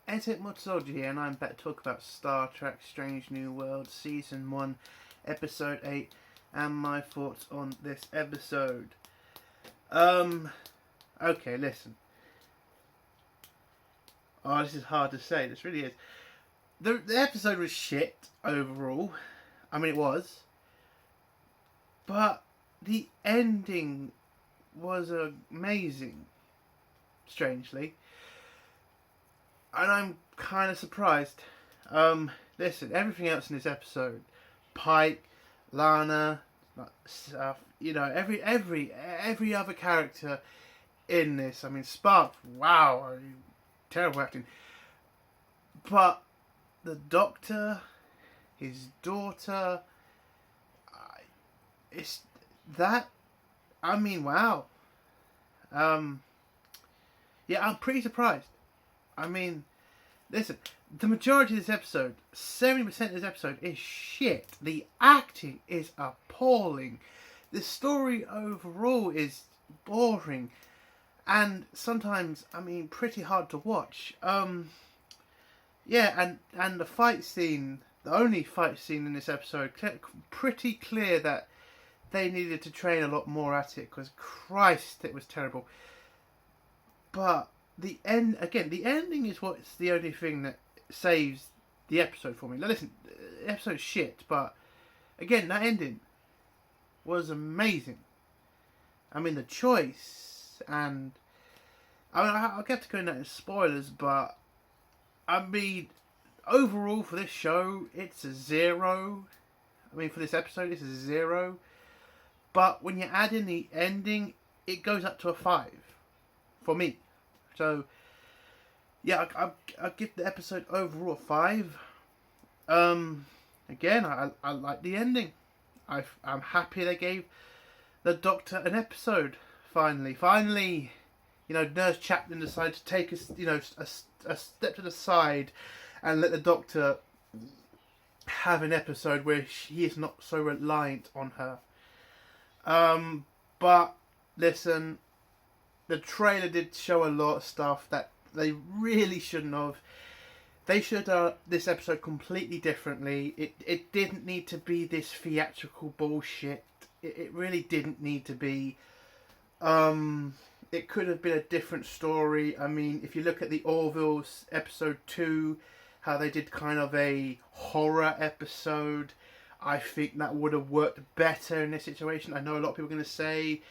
Edit Mutsoji here, and I'm back to talk about Star Trek Strange New World Season 1, Episode 8, and my thoughts on this episode. Okay, listen. Oh, this is hard to say, this really is. The episode was shit, overall. I mean, it was. But the ending was amazing, strangely. And I'm kind of surprised. Listen, everything else in this episode, Pike, Lana, stuff, every other character in this. I mean, Sparks, wow, terrible acting. But the Doctor, his daughter, it's that. I mean, wow. Yeah, I'm pretty surprised. I mean, listen, the majority of this episode, 70% of this episode is shit. The acting is appalling. The story overall is boring. And sometimes, I mean, pretty hard to watch. Yeah, and the fight scene, the only fight scene in this episode, pretty clear that they needed to train a lot more at it, because Christ, it was terrible. But the ending is what's the only thing that saves the episode for me. Now listen, the episode's shit, but again, that ending was amazing. I mean, the choice, and I mean, I'll get to go into that in spoilers, but I mean, overall for this show, it's a 0. I mean, for this episode, it's a 0. But when you add in the ending, it goes up to a 5 for me. So, yeah, I'll give the episode overall a 5. Again, I like the ending. I'm happy they gave the Doctor an episode. Finally, Nurse Chaplin decided to take a step to the side and let the Doctor have an episode where he is not so reliant on her. But listen, the trailer did show a lot of stuff that they really shouldn't have. They should have done this episode completely differently. It didn't need to be this theatrical bullshit. It really didn't need to be. It could have been a different story. I mean, if you look at the Orville episode 2, how they did kind of a horror episode, I think that would have worked better in this situation. I know a lot of people are going to say,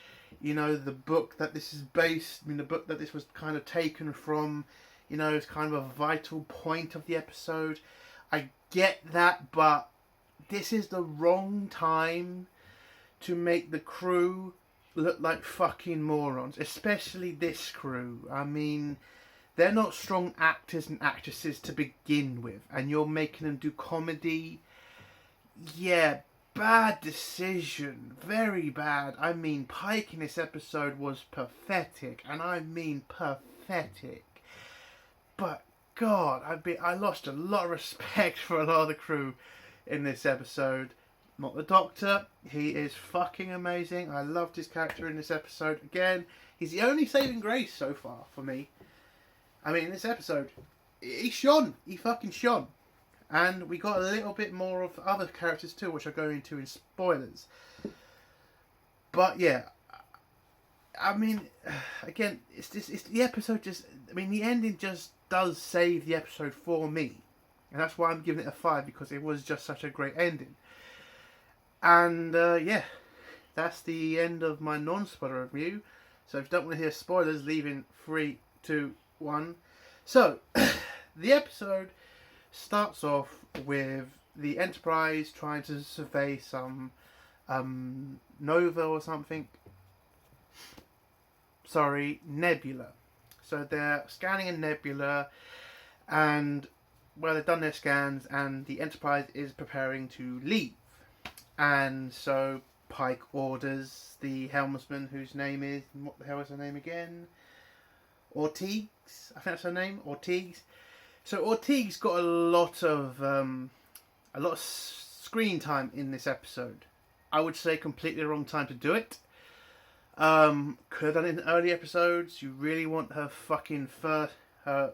the book that this is based, the book that this was kind of taken from, is kind of a vital point of the episode. I get that, but this is the wrong time to make the crew look like fucking morons, especially this crew. I mean, they're not strong actors and actresses to begin with, and you're making them do comedy. Yeah, bad decision. Very bad. I mean, Pike in this episode was pathetic, and I mean pathetic. But God, I lost a lot of respect for a lot of the crew in this episode. Not the Doctor. He is fucking amazing. I loved his character in this episode. Again, he's the only saving grace so far for me. I mean, in this episode, he shone. He fucking shone. And we got a little bit more of other characters too, which I'll go into in spoilers. But yeah, I mean, again, it's the episode just. I mean, the ending just does save the episode for me, and that's why I'm giving it a 5, because it was just such a great ending. And yeah, that's the end of my non-spoiler review. So if you don't want to hear spoilers, leave in 3, 2, 1. So the episode starts off with the Enterprise trying to survey some nova or something. Sorry, nebula. So they're scanning a nebula, and they've done their scans, and the Enterprise is preparing to leave. And so Pike orders the helmsman, whose name is, what the hell is her name again? Ortiz? I think that's her name, Ortiz. So Ortiz got a lot of screen time in this episode. I would say completely the wrong time to do it. Could have done it in early episodes. You really want her fucking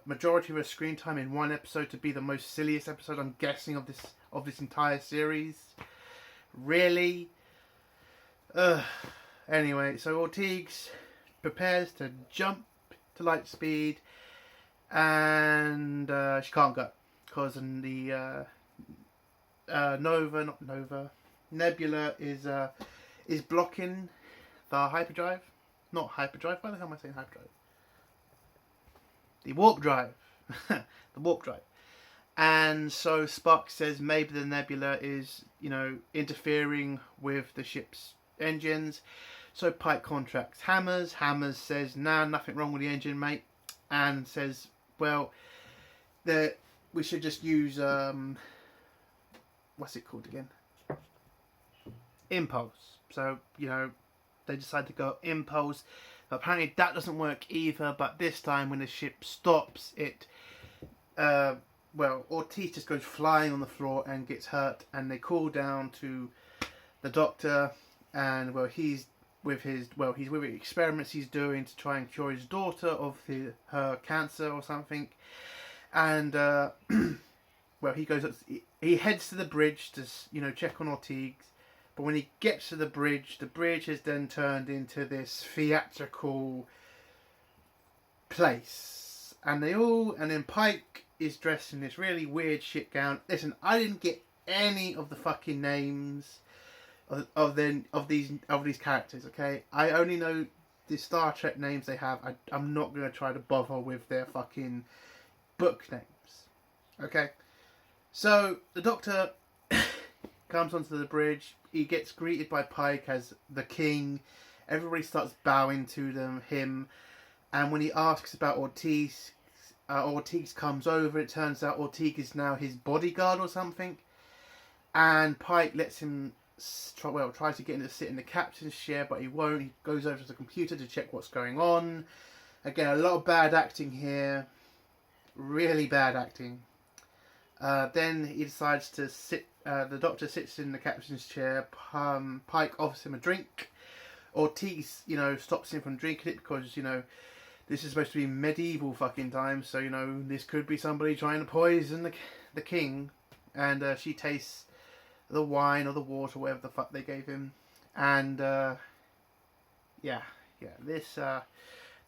majority of her screen time in one episode to be the most silliest episode, I'm guessing, of this entire series. Really? Anyway, so Ortiz prepares to jump to light speed, and she can't go because the Nebula is blocking the hyperdrive. Not hyperdrive. Why the hell am I saying hyperdrive? The warp drive. The warp drive. And so Spock says maybe the Nebula is, interfering with the ship's engines. So Pike contracts Hammers. Hammers says, nah, nothing wrong with the engine, mate. And says, well, we should just use, what's it called again? Impulse. So, they decide to go impulse. But apparently that doesn't work either. But this time when the ship stops, Ortiz just goes flying on the floor and gets hurt. And they call down to the Doctor. And, he's with experiments he's doing to try and cure his daughter of her cancer or something. And, he heads to the bridge to, check on Ortiz. But when he gets to the bridge has then turned into this theatrical place. And then Pike is dressed in this really weird shit gown. Listen, I didn't get any of the fucking names of these characters, okay? I only know the Star Trek names they have. I'm not going to try to bother with their fucking book names, okay? So, the Doctor comes onto the bridge. He gets greeted by Pike as the king. Everybody starts bowing to him. And when he asks about Ortiz, Ortiz comes over. It turns out Ortiz is now his bodyguard or something. And Pike lets him tries to get him to sit in the captain's chair, but he won't. He goes over to the computer to check what's going on. Again, a lot of bad acting here. Really bad acting. Then he decides to sit. The Doctor sits in the captain's chair. Pike offers him a drink. Ortiz, stops him from drinking it because, this is supposed to be medieval fucking times. So, this could be somebody trying to poison the king. And she tastes the wine or the water, whatever the fuck they gave him. And, this, the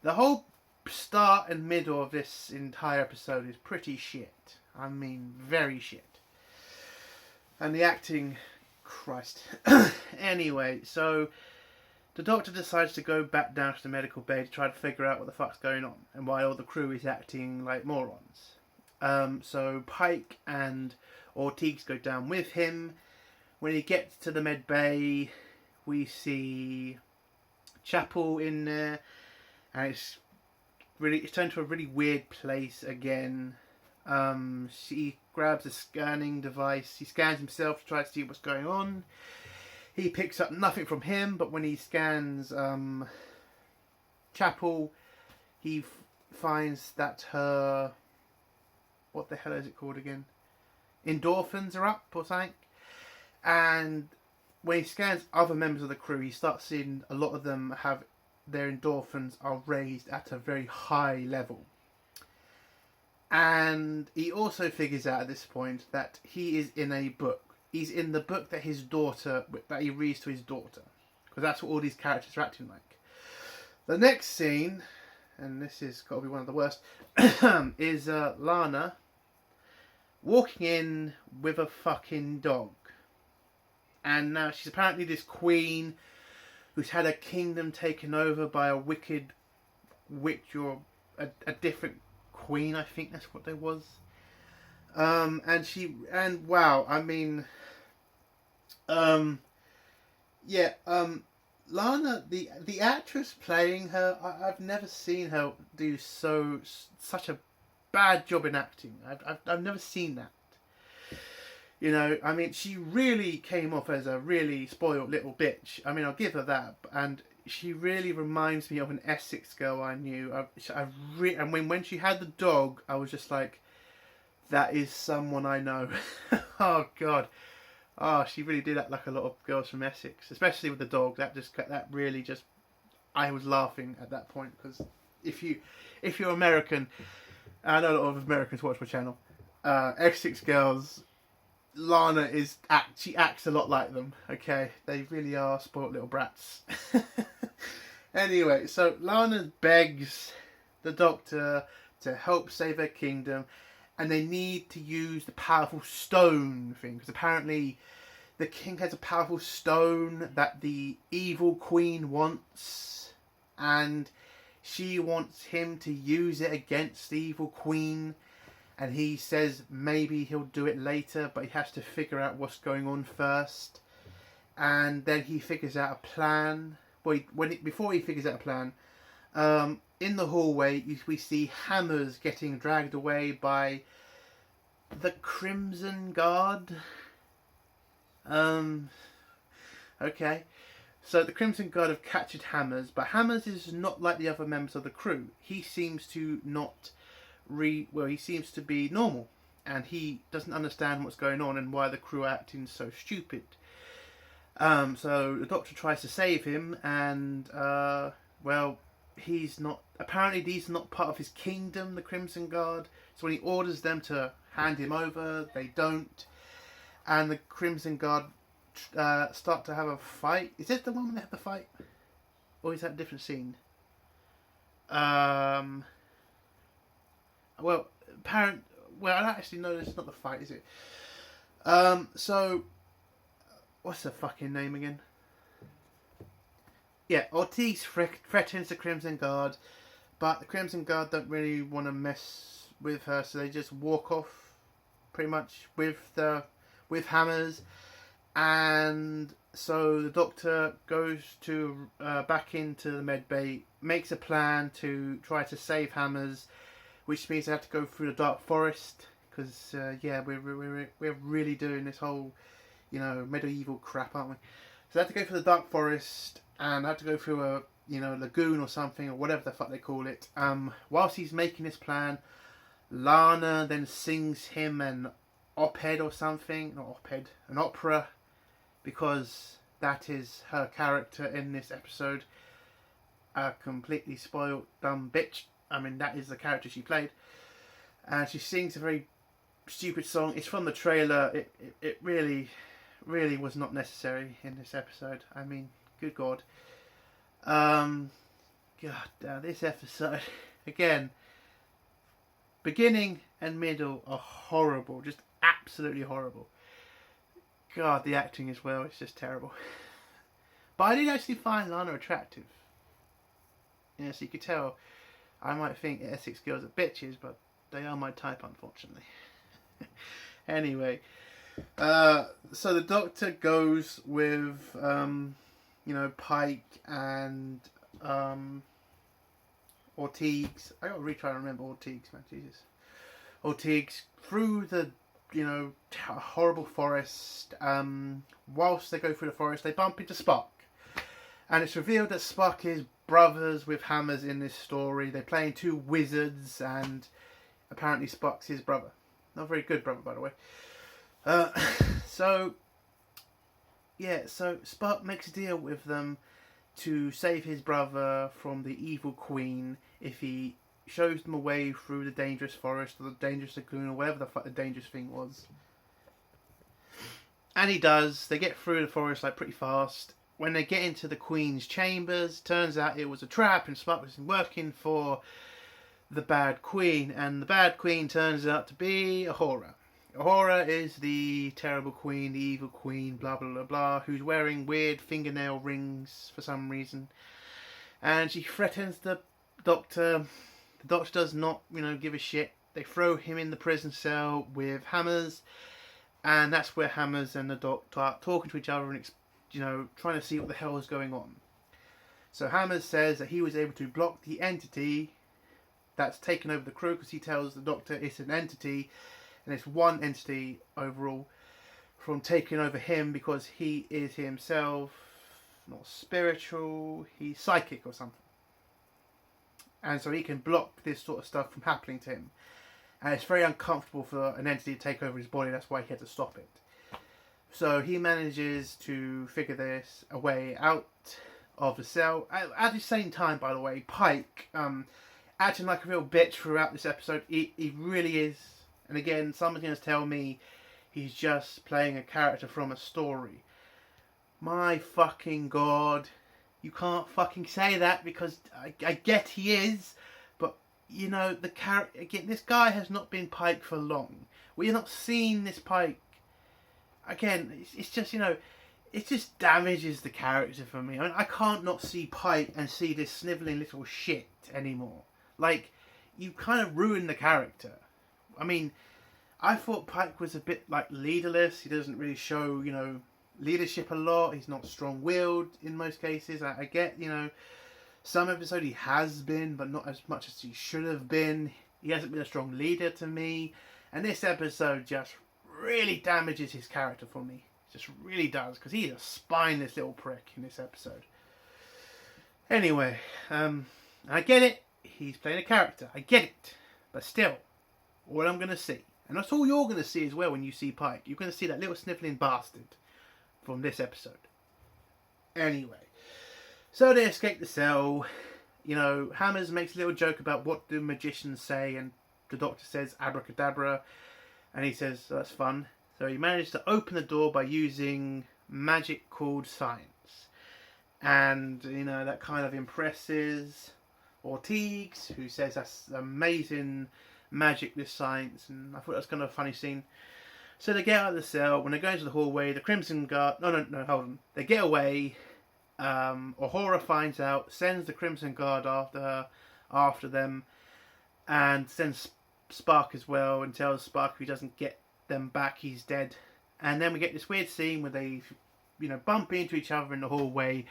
whole start and middle of this entire episode is pretty shit. I mean, very shit. And the acting, Christ. Anyway, so the Doctor decides to go back down to the medical bay to try to figure out what the fuck's going on and why all the crew is acting like morons. So Pike and Ortiz go down with him. When he gets to the med bay, we see Chapel in there, and it's turned to a really weird place again. She grabs a scanning device. He scans himself to try to see what's going on. He picks up nothing from him, but when he scans Chapel, he finds that her... what the hell is it called again? Endorphins are up or something. And when he scans other members of the crew, he starts seeing a lot of them have their endorphins are raised at a very high level. And he also figures out at this point that he is in a book. He's in the book that he reads to his daughter. Because that's what all these characters are acting like. The next scene, and this has got to be one of the worst, is Lana walking in with a fucking dog. And now she's apparently this queen who's had her kingdom taken over by a wicked witch or a different queen, I think that's what there was. Wow, I mean, Lana, the actress playing her, I've never seen her do such a bad job in acting. I've never seen that. I mean, she really came off as a really spoiled little bitch. I mean, I'll give her that. And she really reminds me of an Essex girl I knew. And when she had the dog, I was just like, that is someone I know. Oh, God. Oh, she really did act like a lot of girls from Essex. Especially with the dog. I was laughing at that point. Because if you're American, I know a lot of Americans watch my channel. Essex Girls, Lana she acts a lot like them. Okay, they really are spoiled little brats. Anyway, so Lana begs the Doctor to help save her kingdom, and they need to use the powerful stone thing, because apparently the king has a powerful stone that the evil queen wants, and she wants him to use it against the evil queen, and he says maybe he'll do it later, but he has to figure out what's going on first. And then he figures out a plan. Well, before he figures out a plan, in the hallway we see Hammers getting dragged away by the Crimson Guard. Okay. So the Crimson Guard have captured Hammers, but Hammers is not like the other members of the crew. He seems to he seems to be normal, and he doesn't understand what's going on and why the crew are acting so stupid. So the Doctor tries to save him, and he's not. Apparently, these are not part of his kingdom, the Crimson Guard. So when he orders them to hand him over, they don't, and the Crimson Guard start to have a fight. Is this the one when they have the fight, or is that a different scene? I don't actually know. It's not the fight, is it? So what's the fucking name again? Yeah, Ortiz threatens the Crimson Guard, but the Crimson Guard don't really want to mess with her, so they just walk off, pretty much with Hammers. And so the Doctor goes to back into the medbay, makes a plan to try to save Hammers, which means they have to go through the Dark Forest, because we're really doing this whole, medieval crap, aren't we? So they have to go through the Dark Forest, and they have to go through a lagoon or something, or whatever the fuck they call it. Whilst he's making this plan, Lana then sings him an op-ed or something, not op-ed, an opera, because that is her character in this episode. A completely spoiled dumb bitch. I mean, that is the character she played. And she sings a very stupid song. It's from the trailer. It really, really was not necessary in this episode. I mean, good God. God damn, this episode, again, beginning and middle are horrible. Just absolutely horrible. God, the acting as well, it's just terrible. But I did actually find Lana attractive. Yeah, so you could tell, I might think Essex Girls are bitches, but they are my type, unfortunately. Anyway, so the Doctor goes with, Pike and Ortiz. I gotta really try to remember Ortiz, man, Jesus. Ortiz through the horrible forest. Whilst they go through the forest, they bump into Spock, and it's revealed that Spock is brothers with Hammers in this story. They're playing two wizards, and apparently Spock's his brother. Not a very good brother, by the way. So Spock makes a deal with them to save his brother from the evil queen if he shows them a way through the dangerous forest or the dangerous lagoon or whatever the fuck the dangerous thing was. And he does. They get through the forest pretty fast. When they get into the Queen's chambers, turns out it was a trap, and Spock was working for the bad queen, and the bad queen turns out to be Uhura. Uhura is the terrible queen, the evil queen, blah blah blah blah, who's wearing weird fingernail rings for some reason, and she threatens the Doctor. The Doctor does not, give a shit. They throw him in the prison cell with Hammers, and that's where Hammers and the Doctor are talking to each other and, trying to see what the hell is going on. So Hammers says that he was able to block the entity that's taken over the crew, because he tells the Doctor it's an entity, and it's one entity overall, from taking over him, because he is himself not spiritual, he's psychic or something. And so he can block this sort of stuff from happening to him. And it's very uncomfortable for an entity to take over his body, that's why he had to stop it. So he manages to figure this a way out of the cell. At the same time, by the way, Pike, acting like a real bitch throughout this episode. He really is. And again, someone's going to tell me he's just playing a character from a story. My fucking god. You can't fucking say that, because I get he is. But, you know, the character... Again, this guy has not been Pike for long. We've not seen this Pike. Again, it's just, you know... It just damages the character for me. I mean, I can't not see Pike and see this snivelling little shit anymore. Like, you kind of ruin the character. I mean, I thought Pike was a bit, like, leaderless. He doesn't really show, you know, leadership a lot. He's not strong-willed in most cases. I get, you know, some episode he has been, but not as much as he should have been. He hasn't been a strong leader to me. And this episode just really damages his character for me. Just really does, because he's a spineless little prick in this episode. Anyway, I get it. He's playing a character. I get it. But still, all I'm going to see, and that's all you're going to see as well when you see Pike, you're going to see that little snivelling bastard from this episode. Anyway, so they escape the cell. You know, Hammers makes a little joke about what the magicians say, and the Doctor says abracadabra, and he says, oh, that's fun. So he managed to open the door by using magic called science. And, you know, that kind of impresses Ortiz, who says that's amazing magic, this science. And I thought that was kind of a funny scene. So they get out of the cell. When they go into the hallway, the Crimson Guard... No, hold on. They get away. Uhura finds out, sends the Crimson Guard after them. And sends Spark as well, and tells Spark if he doesn't get them back, he's dead. And then we get this weird scene where they, you know, bump into each other in the hallway,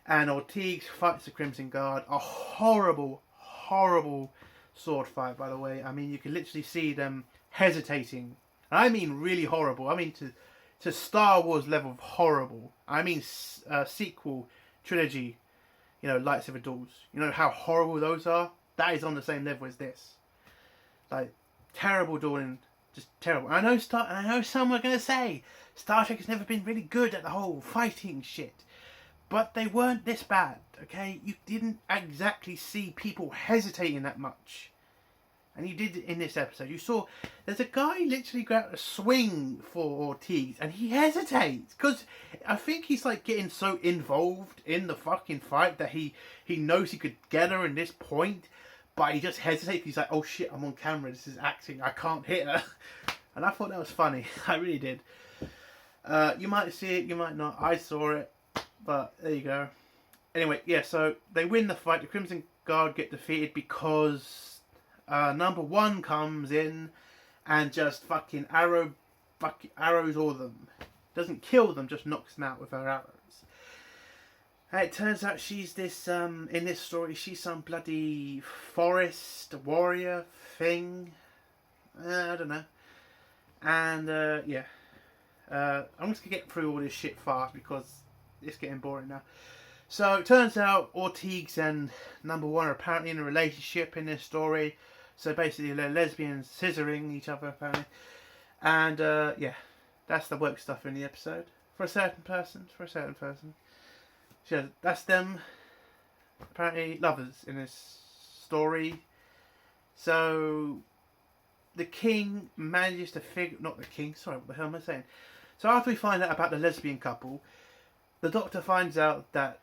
and Ortiz fights the Crimson Guard. A horrible, horrible sword fight, by the way. I mean, you can literally see them hesitating. And I mean really horrible. I mean to Star Wars level of horrible. I mean sequel trilogy, you know, lightsaber duels. You know how horrible those are? That is on the same level as this. Like, terrible dueling. Just terrible. I know some are going to say Star Trek has never been really good at the whole fighting shit. But they weren't this bad, okay? You didn't exactly see people hesitating that much. And you did in this episode. You saw there's a guy literally go out to swing for Ortiz, and he hesitates. Because I think he's like getting so involved in the fucking fight that he knows he could get her in this point. But he just hesitates. He's like, oh shit, I'm on camera. This is acting. I can't hit her. And I thought that was funny. I really did. You might see it. You might not. I saw it. But there you go. Anyway, yeah, so they win the fight. The Crimson Guard get defeated because number one comes in and just fucking arrows all of them. Doesn't kill them, just knocks them out with her arrows. And it turns out she's this, in this story, she's some bloody forest warrior thing. I don't know. And, yeah. I'm just going to get through all this shit fast because it's getting boring now. So, it turns out Ortiz and number one are apparently in a relationship in this story. So, basically, they're lesbians scissoring each other, apparently. And, yeah. That's the work stuff in the episode. For a certain person. So that's them, apparently lovers in this story. So the king manages to what the hell am I saying? So after we find out about the lesbian couple, the Doctor finds out that,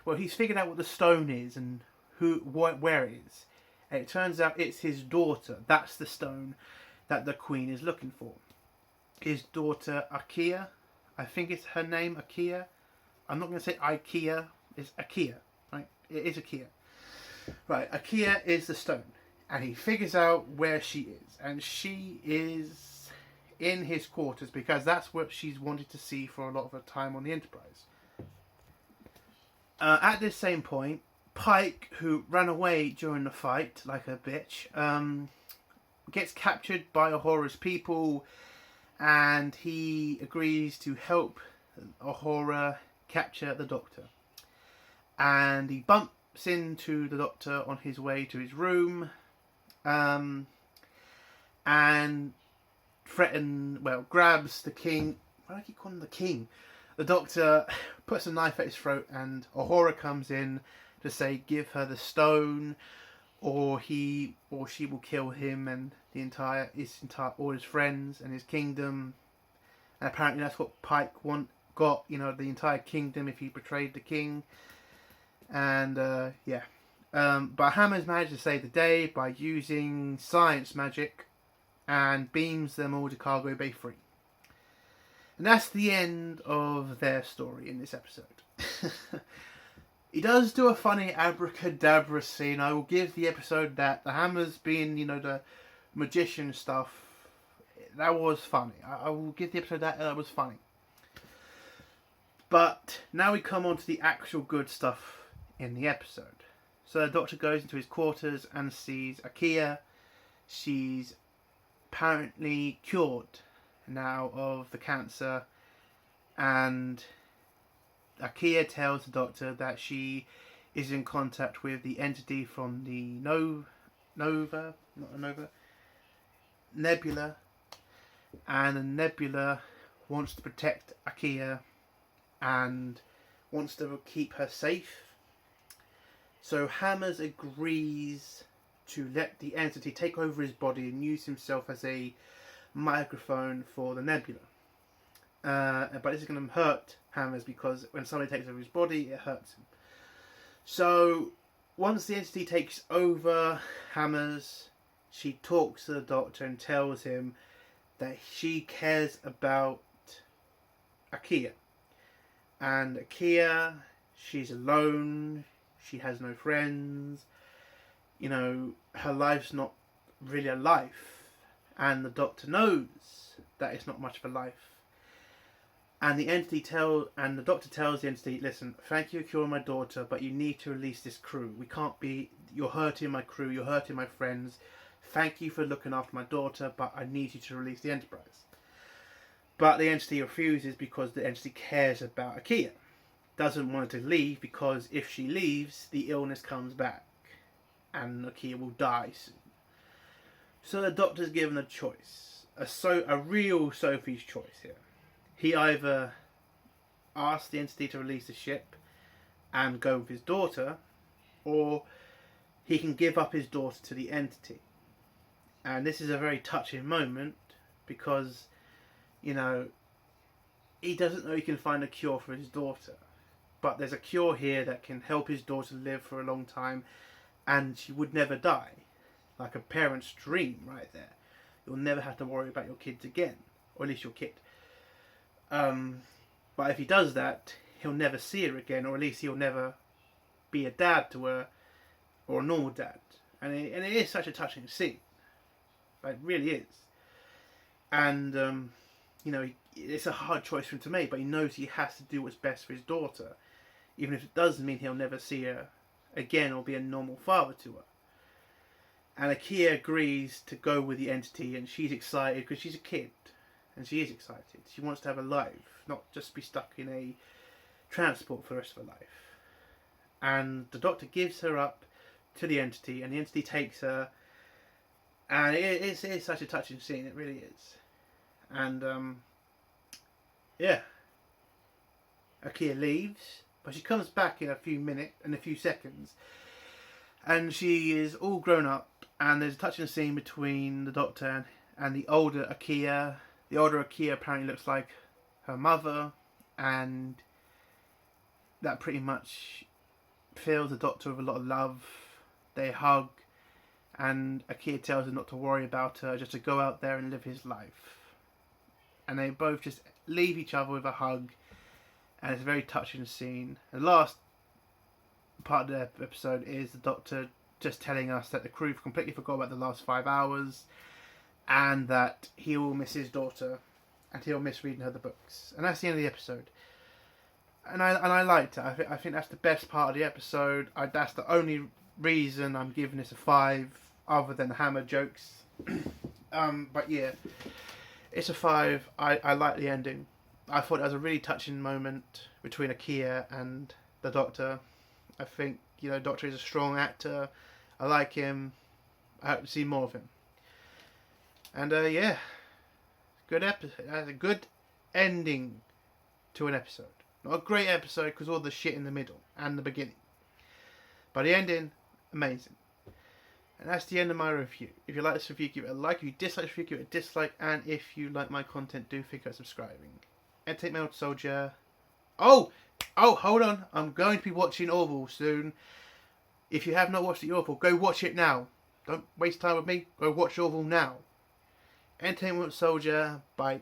well, he's figured out what the stone is and where it is. And it turns out it's his daughter. That's the stone that the Queen is looking for. His daughter Akia, I think it's her name, Akia. I'm not going to say IKEA, it's Akia, right? It is Akia. Right, Akia is the stone. And he figures out where she is. And she is in his quarters because that's what she's wanted to see for a lot of her time on the Enterprise. At this same point, Pike, who ran away during the fight like a bitch, gets captured by Uhura's people. And he agrees to help Uhura capture the Doctor. And he bumps into the Doctor on his way to his room. And grabs the king. Why do I keep calling him the king? The Doctor puts a knife at his throat and Uhura comes in to say, give her the stone. or he or she will kill him and all his friends and his kingdom. And apparently that's what Pike got, the entire kingdom if he betrayed the king. And but Hammer's managed to save the day by using science magic and beams them all to Cargo Bay free. And that's the end of their story in this episode. He does do a funny abracadabra scene. I will give the episode that. The Hammers being, the magician stuff, that was funny. I will give the episode that was funny. But now we come on to the actual good stuff in the episode. So the Doctor goes into his quarters and sees Akia. She's apparently cured now of the cancer, and Akia tells the Doctor that she is in contact with the entity from the Nebula, and the Nebula wants to protect Akia and wants to keep her safe. So Hammers agrees to let the entity take over his body and use himself as a microphone for the Nebula. But this is going to hurt Hammers because when somebody takes over his body, it hurts him. So once the entity takes over Hammers, she talks to the Doctor and tells him that she cares about Akia. And Akia, she's alone, she has no friends, her life's not really a life. And the Doctor knows that it's not much of a life. And the Doctor tells the entity, listen, thank you for curing my daughter, but you need to release this crew. You're hurting my crew, you're hurting my friends. Thank you for looking after my daughter, but I need you to release the Enterprise. But the entity refuses because the entity cares about Akia. Doesn't want her to leave because if she leaves, the illness comes back and Akia will die soon. So the Doctor's given a choice. A real Sophie's choice here. He either asks the entity to release the ship and go with his daughter, or he can give up his daughter to the entity. And this is a very touching moment because, he doesn't know he can find a cure for his daughter. But there's a cure here that can help his daughter live for a long time and she would never die. Like a parent's dream right there. You'll never have to worry about your kids again. Or at least your kid. But if he does that, he'll never see her again, or at least he'll never be a dad to her, or a normal dad. And it is such a touching scene. It really is. And, it's a hard choice for him to make, but he knows he has to do what's best for his daughter, even if it does mean he'll never see her again or be a normal father to her. And Akia agrees to go with the entity, and she's excited because she's a kid. And she is excited. She wants to have a life, not just be stuck in a transport for the rest of her life. And the Doctor gives her up to the entity, and the entity takes her. And it is such a touching scene, it really is. And, Akia leaves, but she comes back in a few seconds. And she is all grown up, and there's a touching scene between the Doctor and the older Akia. The older Akia apparently looks like her mother, and that pretty much fills the Doctor with a lot of love. They hug, and Akia tells her not to worry about her, just to go out there and live his life. And they both just leave each other with a hug, and it's a very touching scene. The last part of the episode is the Doctor just telling us that the crew completely forgot about the last 5 hours, and that he will miss his daughter, and he'll miss reading her the books. And that's the end of the episode. And I liked it. I think that's the best part of the episode. That's the only reason I'm giving this a 5, other than the Hammer jokes. But yeah, it's a 5. I like the ending. I thought it was a really touching moment between Akia and the Doctor. I think, Doctor is a strong actor. I like him. I hope to see more of him. And good episode. That's a good ending to an episode. Not a great episode because all the shit in the middle and the beginning, but the ending, amazing. And that's the end of my review. If you like this review, give it a like. If you dislike this review, give it a dislike. And if you like my content, do think about subscribing. Entertainment My Old Soldier. Oh, hold on. I'm going to be watching Orville soon. If you have not watched the Orville, go watch it now. Don't waste time with me. Go watch Orville now. Entertainment Soldier. Bye.